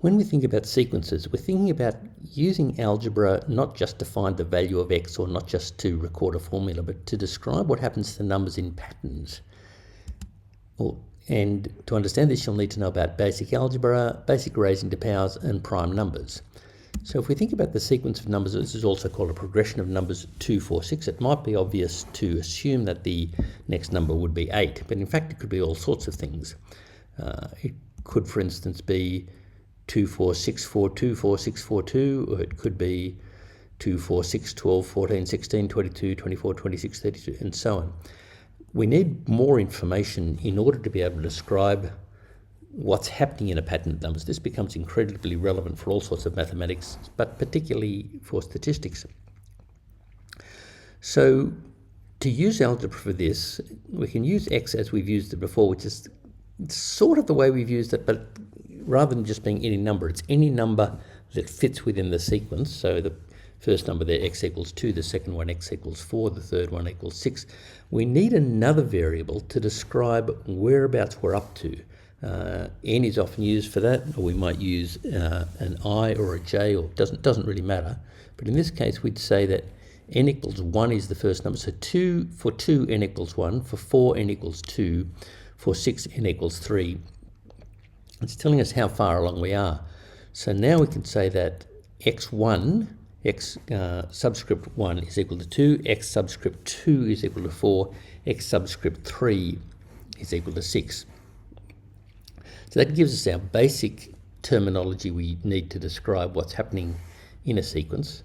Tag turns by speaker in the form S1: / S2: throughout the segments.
S1: When we think about sequences, we're thinking about using algebra not just to find the value of x or not just to record a formula, but to describe what happens to numbers in patterns. And to understand this, you'll need to know about basic algebra, basic raising to powers, and prime numbers. So if we think about the sequence of numbers, this is also called a progression of numbers 2, 4, 6. It might be obvious to assume that the next number would be 8, but in fact it could be all sorts of things. It could, for instance, be 2, 4, 6, 4, 2, 4, 6, 4, 2, or it could be 2, 4, 6, 12, 14, 16, 22, 24, 26, 32, and so on. We need more information in order to be able to describe what's happening in a pattern of numbers. This becomes incredibly relevant for all sorts of mathematics, but particularly for statistics. So to use algebra for this, we can use x as we've used it before, which is sort of the way we've used it, but rather than just being any number, it's any number that fits within the sequence. So the first number there, x equals 2, the second one, x equals 4, the third one equals 6. We need another variable to describe whereabouts we're up to. N is often used for that, or we might use an I or a J, or doesn't really matter. But in this case, we'd say that n equals 1 is the first number. So for 2, n equals 1. For 4, n equals 2. For 6, n equals 3. It's telling us how far along we are. So now we can say that x1, x subscript 1 is equal to 2, x subscript 2 is equal to 4, x subscript 3 is equal to 6. So that gives us our basic terminology we need to describe what's happening in a sequence.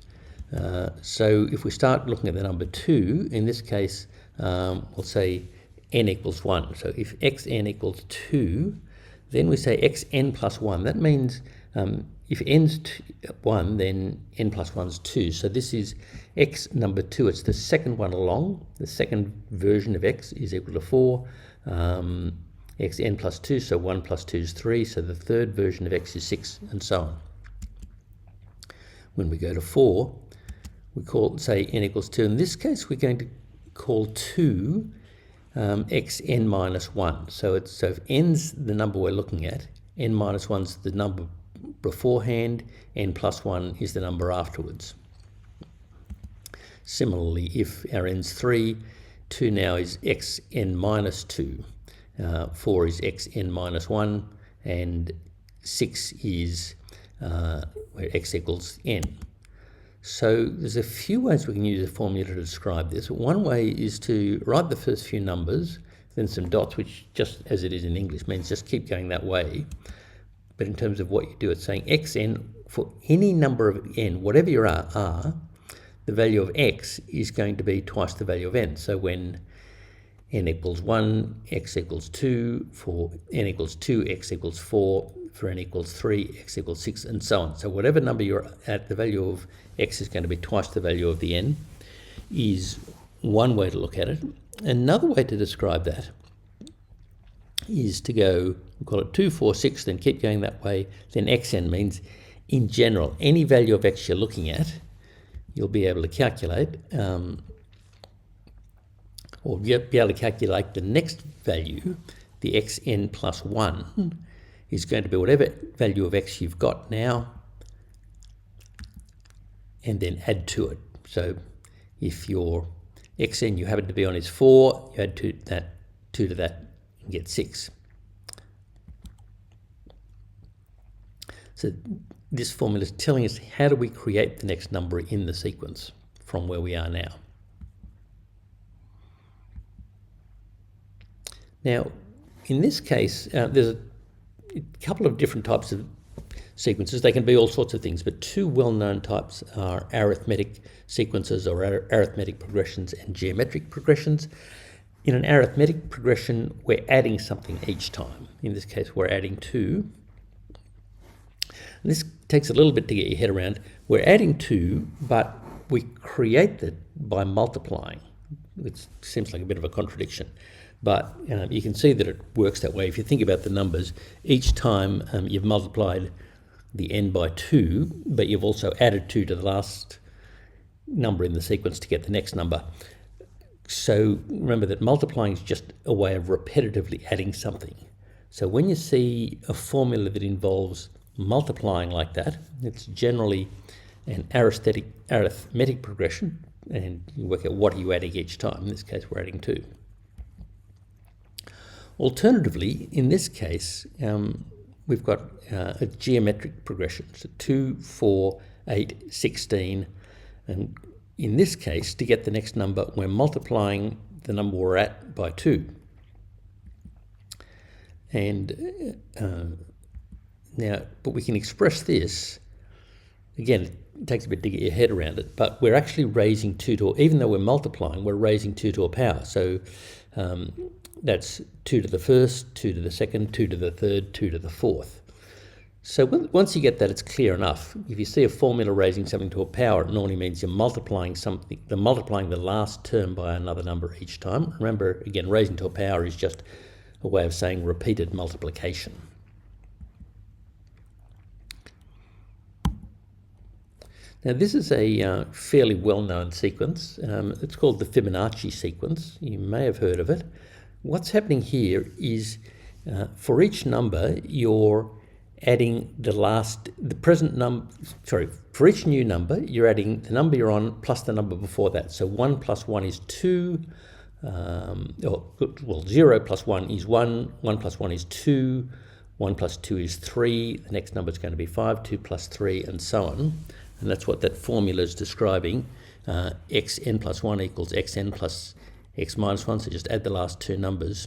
S1: So if we start looking at the number 2, in this case, we'll say n equals 1. So if xn equals 2, then we say xn plus 1. That means if n's 1, then n plus 1 is 2. So this is x number 2. It's the second one along. The second version of x is equal to 4. Xn plus 2, so 1 plus 2 is 3. So the third version of x is 6, and so on. When we go to 4, we say n equals 2. In this case, we're going to call 2 xn minus 1. So if n's the number we're looking at, n minus 1 is the number beforehand, n plus 1 is the number afterwards. Similarly, if our n's 3, 2 now is xn minus 2. 4 is xn minus 1, and 6 is where x equals n. So there's a few ways we can use a formula to describe this. One way is to write the first few numbers, then some dots, which just as it is in English means just keep going that way. But in terms of what you do, it's saying xn, for any number of n, whatever your r, the value of x is going to be twice the value of n. So when n equals 1, x equals 2, for n equals 2, x equals 4, for n equals 3, x equals 6, and so on. So whatever number you're at, the value of x is going to be twice the value of the n, is one way to look at it. Another way to describe that is to go, we'll call it 2, 4, 6, then keep going that way. Then xn means, in general, any value of x you're looking at, you'll be able to calculate, or you'll be able to calculate the next value, the xn plus 1, is going to be whatever value of x you've got now, and then add to it. So if your xn you happen to be on is 4, you add 2 to that and get 6. So this formula is telling us how do we create the next number in the sequence from where we are now. Now, in this case, there's a couple of different types of sequences. They can be all sorts of things, but two well-known types are arithmetic sequences or arithmetic progressions and geometric progressions. In an arithmetic progression, we're adding something each time. In this case, we're adding 2. And this takes a little bit to get your head around. We're adding 2, but we create that by multiplying. It seems like a bit of a contradiction. But you can see that it works that way. If you think about the numbers, each time you've multiplied the n by 2, but you've also added 2 to the last number in the sequence to get the next number. So remember that multiplying is just a way of repetitively adding something. So when you see a formula that involves multiplying like that, it's generally an arithmetic progression, and you work out what are you adding each time. In this case, we're adding 2. Alternatively, in this case, we've got a geometric progression, so 2, 4, 8, 16, and in this case, to get the next number, we're multiplying the number we're at by 2. And now, but we can express this, again, it takes a bit to get your head around it, but we're actually raising 2 to, even though we're multiplying, we're raising 2 to a power. So that's 2 to the first, 2 to the second, 2 to the third, 2 to the fourth. So once you get that, it's clear enough. If you see a formula raising something to a power, it normally means you're multiplying something, multiplying the last term by another number each time. Remember, again, raising to a power is just a way of saying repeated multiplication. Now, this is a fairly well-known sequence. It's called the Fibonacci sequence. You may have heard of it. What's happening here is for each number, you're adding for each new number, you're adding the number you're on plus the number before that. So 1 plus 1 is 2, 0 plus 1 is 1, 1 plus 1 is 2, 1 plus 2 is 3, the next number is going to be 5, 2 plus 3, and so on. And that's what that formula is describing. Xn plus 1 equals xn plus x minus 1, so just add the last 2 numbers.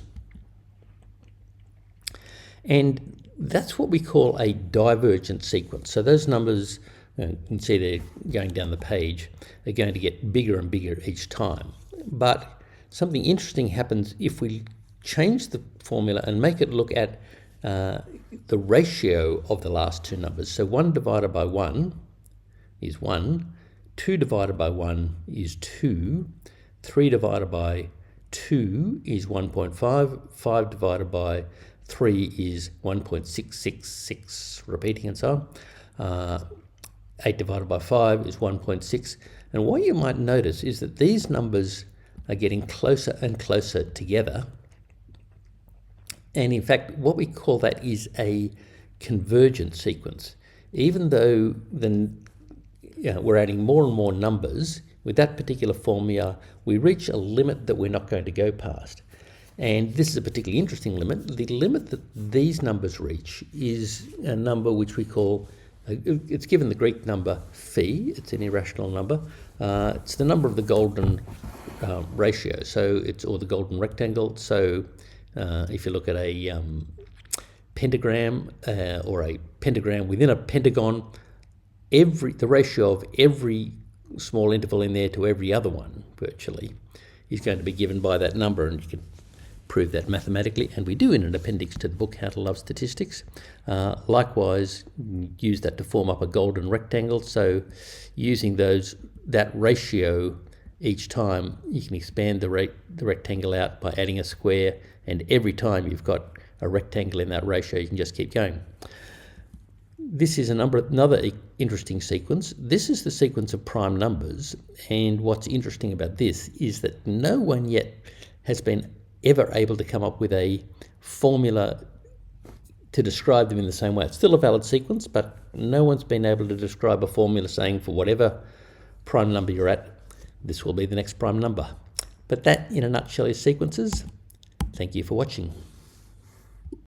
S1: And that's what we call a divergent sequence. So those numbers, you can see they're going down the page, are going to get bigger and bigger each time. But something interesting happens if we change the formula and make it look at the ratio of the last 2 numbers. So 1 divided by 1 is 1, 2 divided by 1 is 2, 3 divided by 2 is 1.5, 5 divided by 3 is 1.666, repeating and so on. 8 divided by 5 is 1.6. And what you might notice is that these numbers are getting closer and closer together. And in fact, what we call that is a convergent sequence. Even though we're adding more and more numbers, with that particular formula, we reach a limit that we're not going to go past. And this is a particularly interesting limit. The limit that these numbers reach is a number which we call, it's given the Greek number phi, it's an irrational number. It's the number of the golden ratio, or the golden rectangle. So if you look at a pentagram or a pentagram within a pentagon, the ratio of every small interval in there to every other one, virtually, is going to be given by that number, and you can prove that mathematically, and we do in an appendix to the book How to Love Statistics. Likewise, use that to form up a golden rectangle. So using that ratio each time, you can expand the rectangle out by adding a square, and every time you've got a rectangle in that ratio, you can just keep going. This is another interesting sequence. This is the sequence of prime numbers, and what's interesting about this is that no one yet has been ever able to come up with a formula to describe them in the same way. It's still a valid sequence, but no one's been able to describe a formula saying for whatever prime number you're at, this will be the next prime number. But that, in a nutshell, is sequences. Thank you for watching.